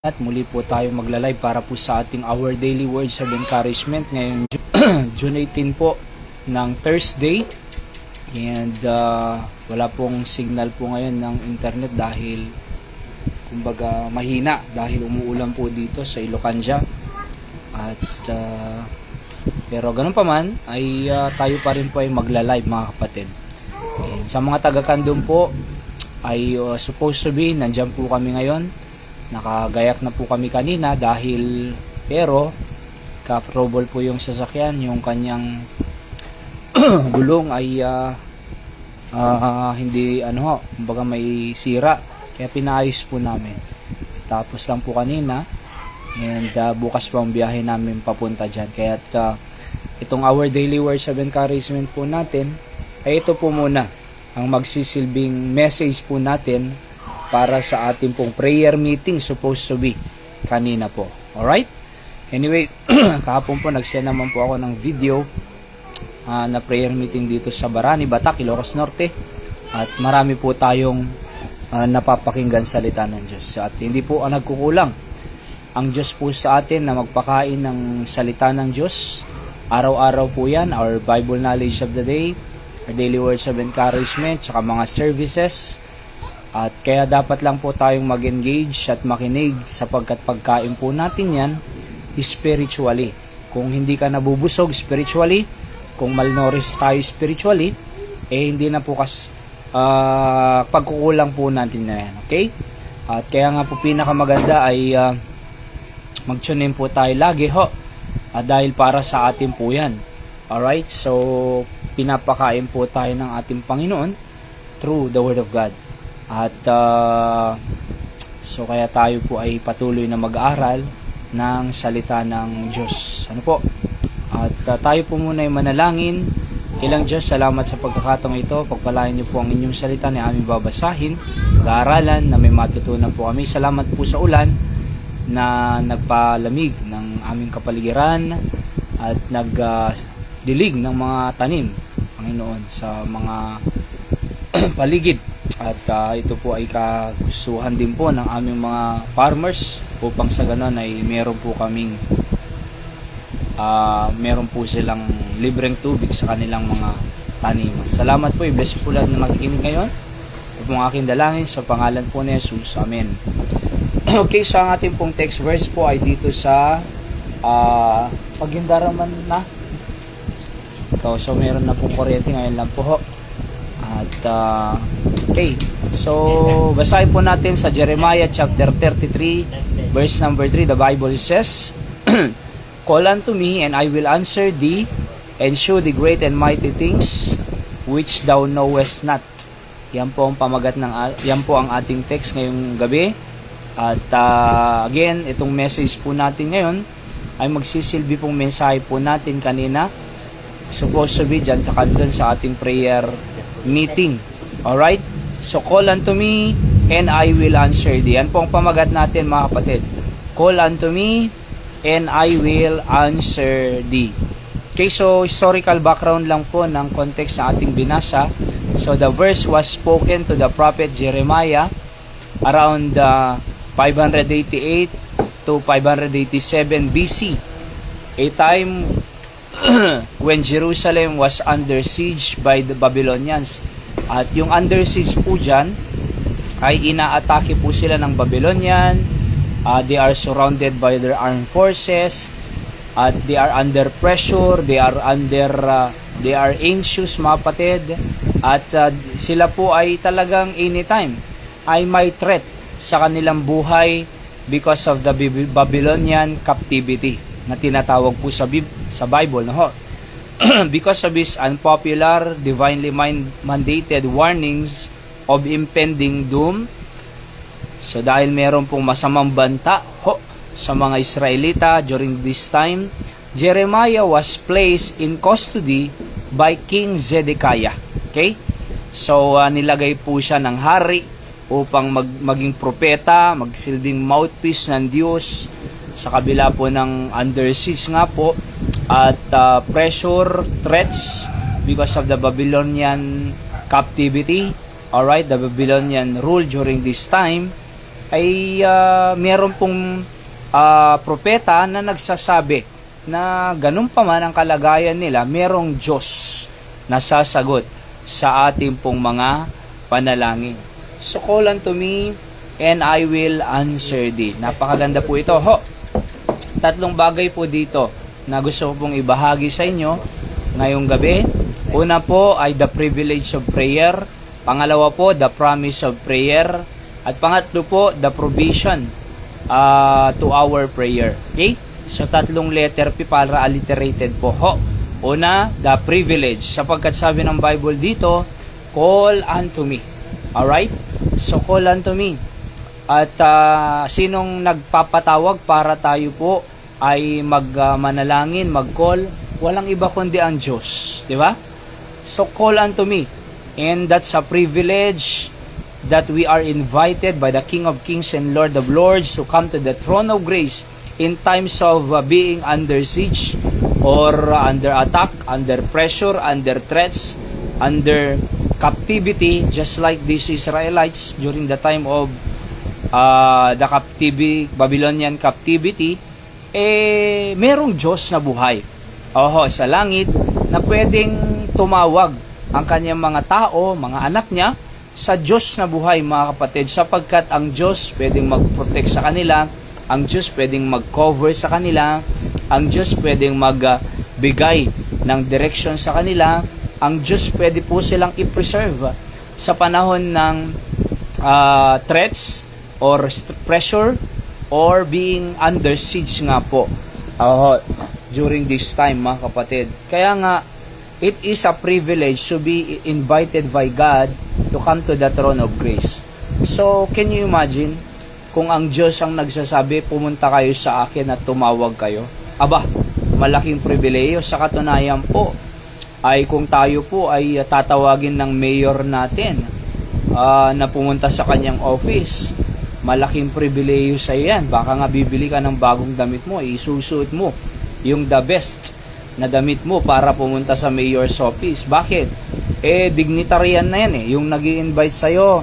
At muli po tayo magla-live para po sa ating Our Daily Words of Encouragement ngayong June 18 po ng Thursday. And wala pong signal po ngayon ng internet dahil kumbaga mahina dahil umuulan po dito sa Ilocanja. At pero ganun pa man ay tayo pa rin po ay magla-live mga kapatid. And sa mga taga-Kandong po ay supposed to be nandyan po kami ngayon. Nakagayak na po kami kanina dahil pero ka-trouble po yung sasakyan, yung kanyang gulong ay hindi kumbaga may sira kaya pinaayos po namin. Tapos lang po kanina and bukas pa ang biyahe namin papunta dyan. Kaya itong Our Daily Words of Encouragement po natin ay ito po muna ang magsisilbing message po natin para sa ating pong prayer meeting supposed to be kanina po. Alright? Anyway, kahapon po nagsend naman po ako ng video na prayer meeting dito sa Barani, Batak, Ilocos Norte. At marami po tayong napapakinggan salita ng Diyos. At hindi po nagkukulang ang Diyos po sa atin na magpakain ng salita ng Diyos. Araw-araw po yan, our Bible knowledge of the day, our daily words of encouragement, tsaka mga services. At kaya dapat lang po tayong mag-engage at makinig sapagkat pagkain po natin yan spiritually. Kung hindi ka nabubusog spiritually, kung malnourished tayo spiritually, hindi na po pagkukulang po natin na yan. Okay? At kaya nga po pinakamaganda ay mag-tune in po tayo lagi dahil para sa atin po yan. Alright? So, pinapakain po tayo ng ating Panginoon through the Word of God. At so kaya tayo po ay patuloy na mag-aaral ng salita ng Diyos. Ano po? At tayo po muna ay manalangin. Kilang Diyos, salamat sa pagkakataong ito. Pagpalain niyo po ang inyong salita na aming babasahin, pag-aaralan na may matutunan po kami. Salamat po sa ulan na nagpalamig ng aming kapaligiran at nagdilig ng mga tanim, Panginoon, sa mga paligid. At ito po ay kagustuhan din po ng aming mga farmers upang sa ganon ay meron po silang libreng tubig sa kanilang mga taniman. Salamat po, i-bless po lahat na nakikinig ngayon. Ito po ang aking dalangin sa pangalan po ni Jesus. Amen. Okay, so ang ating pong text verse po ay dito sa Pagindaraman na. So meron na pong kuryente ngayon lang po. At okay, so basahin po natin sa Jeremiah chapter 33 verse number 3. The Bible says, Call unto me, and I will answer thee, and show thee great and mighty things which thou knowest not. Yan po ang yan po ang ating text ngayong gabi. At again, itong message po natin ngayon ay magsisilbi pong mensahe po natin kanina, supposed to be dyan sa kandun sa ating prayer meeting. Alright? So, call unto me, and I will answer thee. Yan po ang pamagat natin mga kapatid. Call unto me, and I will answer thee. Okay, so historical background lang po ng context sa ating binasa. So, the verse was spoken to the prophet Jeremiah around 588 to 587 BC. A time when Jerusalem was under siege by the Babylonians. At yung under siege po dyan ay inaatake po sila ng Babylonian. They are surrounded by their armed forces. At they are under pressure. They are anxious mga kapatid. At sila po ay talagang anytime ay may threat sa kanilang buhay because of the Babylonian captivity na tinatawag po sa Bible, no? Because of his unpopular, divinely mandated warnings of impending doom. So dahil meron pong masamang banta sa mga Israelita during this time, Jeremiah was placed in custody by King Zedekiah. Okay? So nilagay po siya ng hari upang maging propeta, magsilbing mouthpiece ng Diyos sa kabila po ng under siege nga po at pressure, threats because of the Babylonian captivity. Alright, the Babylonian rule during this time. ay meron pong propeta na nagsasabi na ganun pa man ang kalagayan nila, merong Diyos na sasagot sa ating pong mga panalangin. So call unto me and I will answer thee. Napakaganda po ito. Tatlong bagay po dito na gusto ko pong ibahagi sa inyo ngayong gabi. Una po ay the privilege of prayer. Pangalawa po, the promise of prayer. At pangatlo po, the provision to our prayer. Okay? So tatlong letter P para alliterated po. Una, the privilege. Sapagkat sabi ng Bible dito, call unto me. Alright? So call unto me. At sinong nagpapatawag para tayo po ay manalangin, mag-call? Walang iba kundi ang Diyos. Di ba? So call unto me. And that's a privilege that we are invited by the King of Kings and Lord of Lords to come to the throne of grace in times of being under siege or under attack, under pressure, under threats, under captivity, just like these Israelites during the time of the Babylonian captivity. Merong Diyos na buhay sa langit na pwedeng tumawag ang kanyang mga tao, mga anak niya, sa Diyos na buhay, mga kapatid, sapagkat ang Diyos pwedeng mag-protect sa kanila, ang Diyos pwedeng mag-cover sa kanila, ang Diyos pwedeng magbigay ng direction sa kanila, ang Diyos pwede po silang i-preserve sa panahon ng threats or pressure or being under siege nga po during this time, mga kapatid. Kaya nga, it is a privilege to be invited by God to come to the throne of grace. So, can you imagine kung ang Diyos ang nagsasabi, pumunta kayo sa akin at tumawag kayo? Aba, malaking pribileyo. Sa katunayan po, ay kung tayo po ay tatawagin ng mayor natin na pumunta sa kanyang office, malaking pribileyo sa yan. Baka nga bibili ka ng bagong damit mo, isusuot mo yung the best na damit mo para pumunta sa mayor's office. Bakit? Dignitarian na yan Yung nag-i-invite sa'yo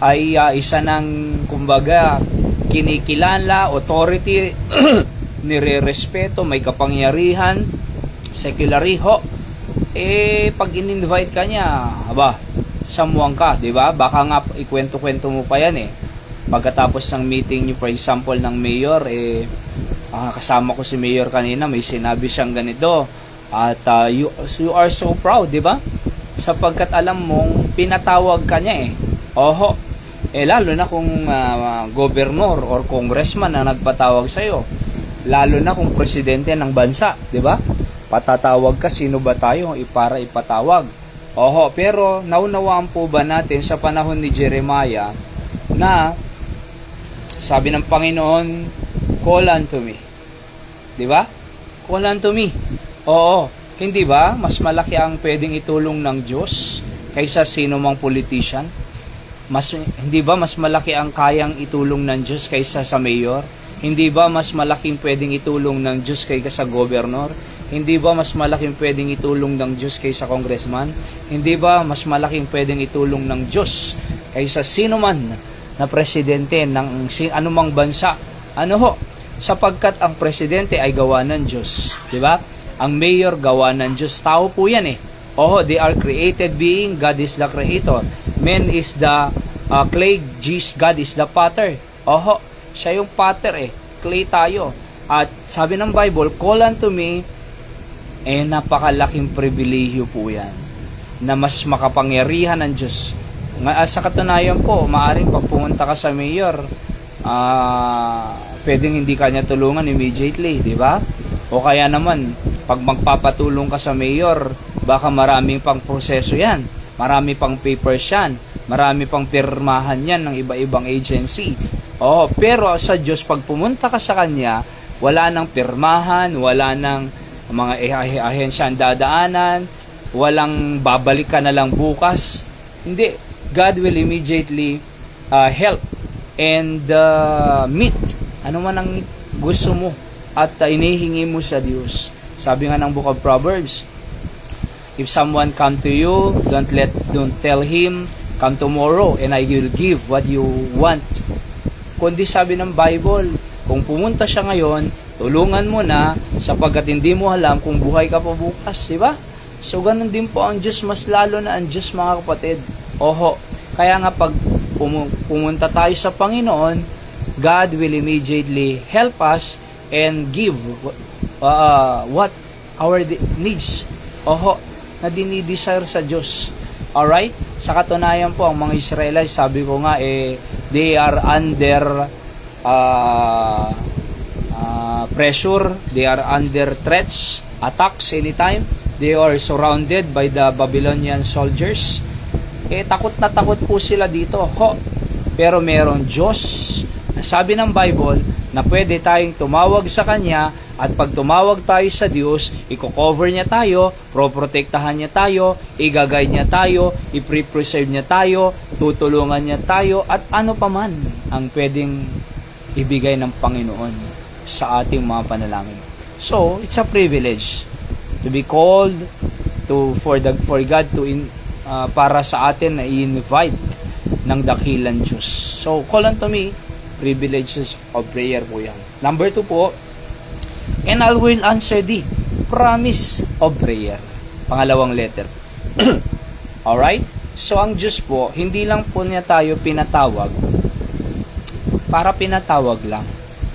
ay isa ng, kumbaga, kinikilala, authority, nire-respeto, may kapangyarihan, seculariho. Pag in-invite ka niya, samuang ka, di ba? Baka nga ikwento-kwento mo pa yan Pagkatapos ng meeting niyo, for example, ng mayor, kasama ko si mayor kanina, may sinabi siyang ganito. At you are so proud, di ba? Sapagkat alam mong pinatawag ka niya lalo na kung gobernur or congressman na nagpatawag sa'yo. Lalo na kung presidente ng bansa, di ba? Patatawag ka, sino ba tayo para ipatawag? Pero naunawaan po ba natin sa panahon ni Jeremiah na sabi ng Panginoon, call unto me. Di ba? Call unto me. Hindi ba? Mas malaki ang pwedeng itulong ng Diyos kaysa sino mang politician? Hindi ba mas malaki ang kayang itulong ng Diyos kaysa sa mayor? Hindi ba mas malaking pwedeng itulong ng Diyos kaysa sa governor? Hindi ba mas malaking pwedeng itulong ng Diyos kaysa congressman? Hindi ba mas malaking pwedeng itulong ng Diyos kaysa sino man na presidente ng anumang bansa? Sapagkat ang presidente ay gawa ng Diyos, di ba? Ang mayor gawa ng Diyos. Tao po yan they are created being. God is the creator. Man is the clay. God is the potter. Siya yung potter Clay tayo. At sabi ng Bible, call unto me, napakalaking pribilehiyo po yan na mas makapangyarihan ng Diyos. Sa katunayan po, maaring pag pumunta ka sa mayor, pwedeng hindi ka niya tulungan immediately, di ba? O kaya naman, pag magpapatulong ka sa mayor, baka maraming pang proseso yan, marami pang papers yan, marami pang pirmahan yan ng iba-ibang agency. Pero sa Diyos, pag pumunta ka sa Kanya, wala nang pirmahan, wala nang mga ahensya ang dadaanan, walang babalik ka na lang bukas. Hindi. God will immediately help and meet ano man ang gusto mo at inihingi mo sa Diyos. Sabi nga ng Book of Proverbs, if someone come to you, don't tell him, come tomorrow and I will give what you want. kundi sabi ng Bible, kung pumunta siya ngayon, tulungan mo na sapagkat hindi mo alam kung buhay ka pa bukas, di ba? So, ganun din po ang Diyos, mas lalo na ang Diyos, mga kapatid. Oho, kaya nga pag pumunta tayo sa Panginoon, God will immediately help us and give what our needs, oho, na dinidesire sa Diyos. Alright? Sa katunayan po, ang mga Israelites, sabi ko nga, they are under pressure, they are under threats, attacks anytime. They are surrounded by the Babylonian soldiers. Takot na takot po sila dito. Pero merong Diyos, sabi ng Bible, na pwede tayong tumawag sa Kanya, at pag tumawag tayo sa Diyos, i-cover niya tayo, proprotektahan niya tayo, i-guide niya tayo, i-preserve niya tayo, tutulungan niya tayo, at ano pa man ang pwedeng ibigay ng Panginoon sa ating mga panalangin. So, it's a privilege to be called for God to para sa atin na i-invite ng dakilang Diyos. So, call unto me, privileges of prayer po yan. Number 2 po, and I will answer thee, promise of prayer. Pangalawang letter. Alright? So, ang Diyos po, hindi lang po niya tayo pinatawag para pinatawag lang,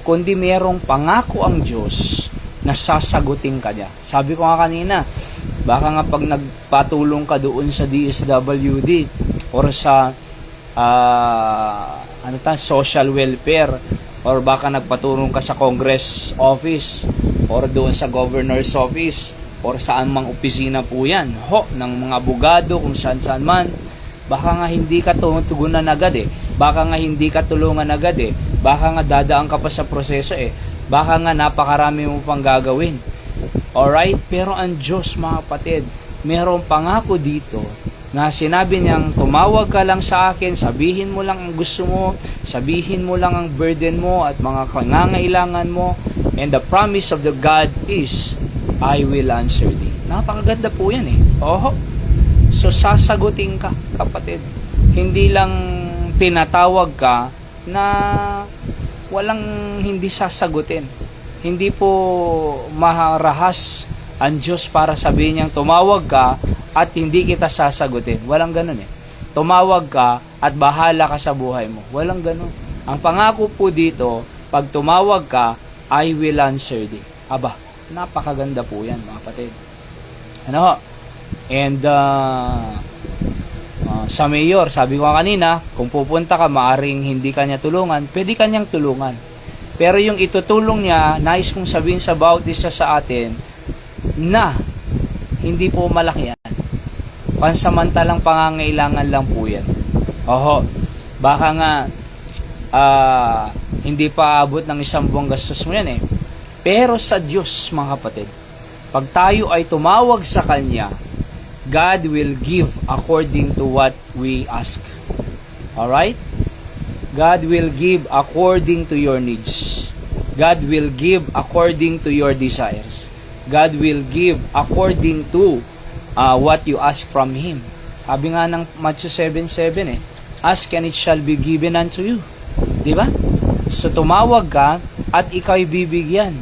kundi merong pangako ang Diyos na sasagutin ka niya. Sabi ko nga kanina, baka nga pag nagpatulong ka doon sa DSWD or sa social welfare, or baka nagpatulong ka sa Congress office or doon sa governor's office or saan mang opisina po yan, ng mga abogado, kung saan man, baka nga hindi ka tugunan agad baka nga hindi ka tulungan agad baka nga dadaan ka pa sa proseso baka nga napakarami mo pang gagawin. Alright? Pero ang Diyos, mga kapatid, mayroong pangako dito na sinabi niyang tumawag ka lang sa akin, sabihin mo lang ang gusto mo, sabihin mo lang ang burden mo at mga kangangailangan mo, and the promise of the God is, I will answer thee. Napakaganda po yan Oho. So, sasagutin ka, kapatid. Hindi lang pinatawag ka na walang hindi sasagutin. Hindi po maharahas ang Diyos para sabihin niyang tumawag ka at hindi kita sasagutin. Walang ganun Tumawag ka at bahala ka sa buhay mo. Walang ganun. Ang pangako po dito, pag tumawag ka, I will answer thee. Aba, napakaganda po yan, mga kapatid. And sa mayor, sabi ko kanina, kung pupunta ka, maaring hindi kanya tulungan, pwede kanyang tulungan. Pero yung itutulong niya, nais kong sabihin sa bawat isa sa atin, na hindi po malaki yan. Pansamantalang pangangailangan lang po yan. Oho, baka nga hindi pa abot ng isang buwang gastos mo yan Pero sa Diyos, mga kapatid, pag tayo ay tumawag sa Kanya, God will give according to what we ask. Alright? God will give according to your needs. God will give according to your desires. God will give according to what you ask from Him. Sabi nga ng Matthew 7:7 ask and it shall be given unto you. Diba? So tumawag ka at ikaw'y bibigyan.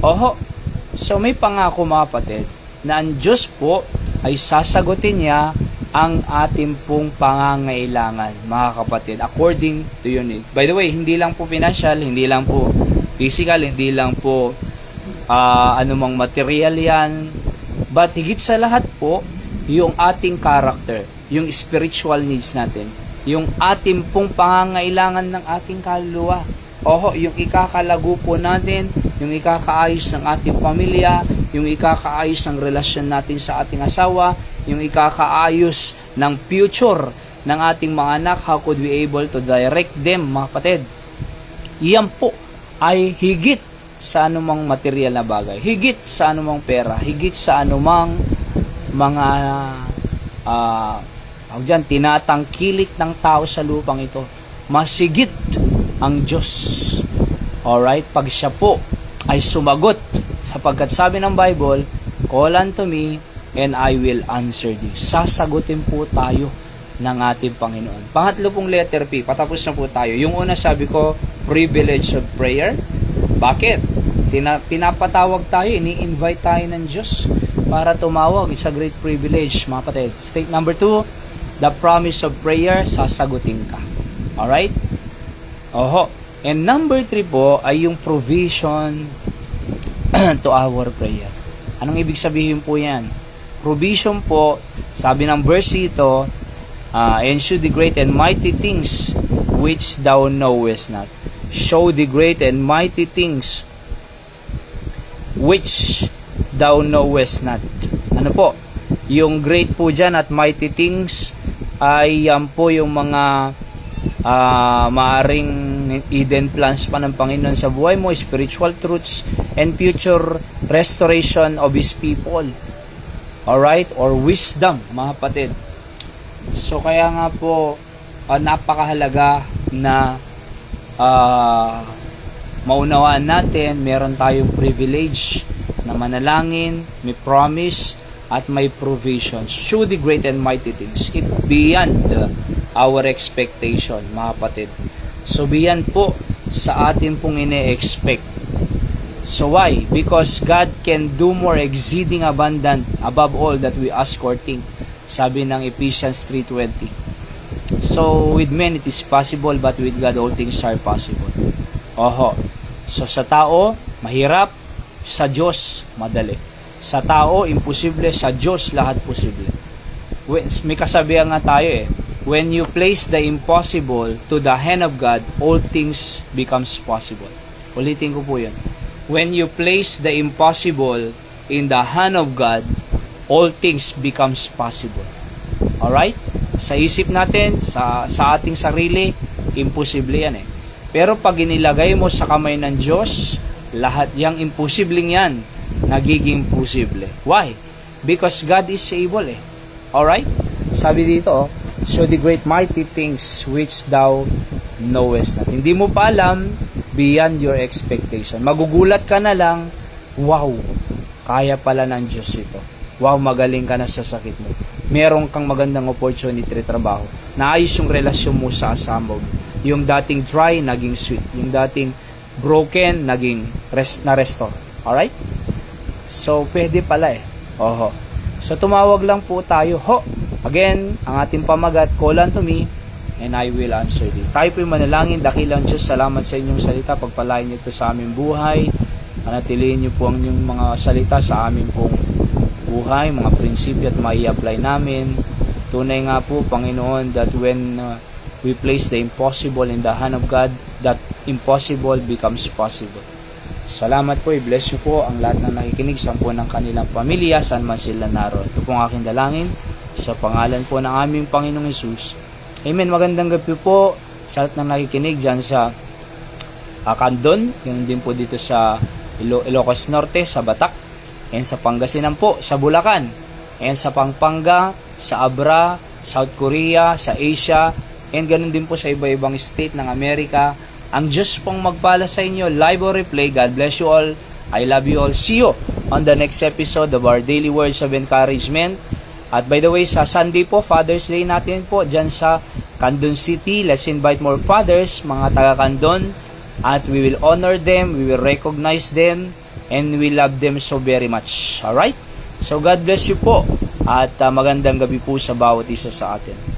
Oho. So may pangako, mga kapatid, na ang Diyos po ay sasagutin niya ang ating pong pangangailangan, mga kapatid, according to your need. By the way, hindi lang po financial, hindi lang po physical, hindi lang po anumang material yan, but higit sa lahat po, yung ating character, yung spiritual needs natin, yung ating pong pangangailangan ng ating kaluluwa. Oho, yung ikakalago po natin, yung ikakaayos ng ating pamilya, yung ikakaayos ng relasyon natin sa ating asawa, yung ikakaayos ng future ng ating mga anak, how could we able to direct them, mga kapatid? Iyan po ay higit sa anumang material na bagay, higit sa anumang pera, higit sa anumang mga tinatangkilik ng tao sa lupang ito. Masigit ang Diyos. Alright? Pag siya po ay sumagot, sapagkat sabi ng Bible, call unto me and I will answer thee. Sasagutin po tayo ng ating Panginoon. Pangatlo pong letter P, patapos na po tayo. Yung una sabi ko, privilege of prayer. Bakit? Pinapatawag tayo, ini-invite tayo ng Diyos para tumawag. It's a great privilege, mga kapatid. State number 2, the promise of prayer, sasagutin ka. Alright? Oho. And number 3 po ay yung provision to our prayer. Anong ibig sabihin po yan? Provision po, sabi ng verse ito, and show the great and mighty things which thou knowest not. Show the great and mighty things which thou knowest not. Ano po? Yung great po dyan at mighty things ay yan po yung mga maaring hidden plans pa ng Panginoon sa buhay mo, spiritual truths, and future restoration of His people. Alright? Or wisdom, mga kapatid. So, kaya nga po, napakahalaga na maunawaan natin, meron tayong privilege na manalangin, may promise, at may provision. Show the great and mighty things. It beyond our expectation, mga kapatid. So, beyond po sa atin pong ine-expect. So, why? Because God can do more exceeding abundant above all that we ask or think. Sabi ng Ephesians 3:20. So, with men it is possible, but with God all things are possible. Oho. So, sa tao, mahirap. Sa Diyos, madali. Sa tao, imposible. Sa Diyos, lahat posible. May kasabihan nga tayo when you place the impossible to the hand of God, all things becomes possible. Ulitin ko po yun. When you place the impossible in the hand of God, all things becomes possible. Alright? Sa isip natin, sa ating sarili, imposible yan Pero pag inilagay mo sa kamay ng Diyos, lahat yang imposibleng yan, nagiging posible. Why? Because God is able Alright? Sabi dito, show the great mighty things which thou knowest not. Hindi mo pa alam, beyond your expectation. Magugulat ka na lang, wow, kaya pala ng Diyos ito. Wow, magaling ka na sa sakit mo. Meron kang magandang opportunity trabaho. Naayos yung relasyon mo sa asawa mo. Yung dating dry, naging sweet. Yung dating broken, naging na-restore. Alright? So, pwede pala Oho. So, tumawag lang po tayo. Again, ang ating pamagat, call unto me, and I will answer thee. Tayo po'y manalangin, dakilang Diyos, salamat sa inyong salita, pagpalain niyo ito sa aming buhay, panatilihin niyo po ang inyong mga salita sa aming pong buhay, mga prinsipyo at mai-apply namin. Tunay nga po, Panginoon, that when we place the impossible in the hand of God, that impossible becomes possible. Salamat po, i-bless niyo po ang lahat ng nakikinig sa po ng kanilang pamilya, saan man sila naroon. Ito po ang aking dalangin, sa pangalan po ng aming Panginoong Hesus. Amen. Magandang gabi po sa lahat ng nakikinig dyan sa Candon, yun din po dito sa Ilocos Norte, sa Batak, and sa Pangasinan po, sa Bulacan, and sa Pampanga, sa Abra, South Korea, sa Asia, and ganun din po sa iba-ibang state ng Amerika. Ang Diyos pong magpala sa inyo, live or replay. God bless you all. I love you all. See you on the next episode of our Daily Words of Encouragement. At by the way, sa Sunday po, Father's Day natin po, dyan sa Candon City. Let's invite more fathers, mga taga-Candon. At we will honor them, we will recognize them, and we love them so very much. Alright? So God bless you po. At magandang gabi po sa bawat isa sa atin.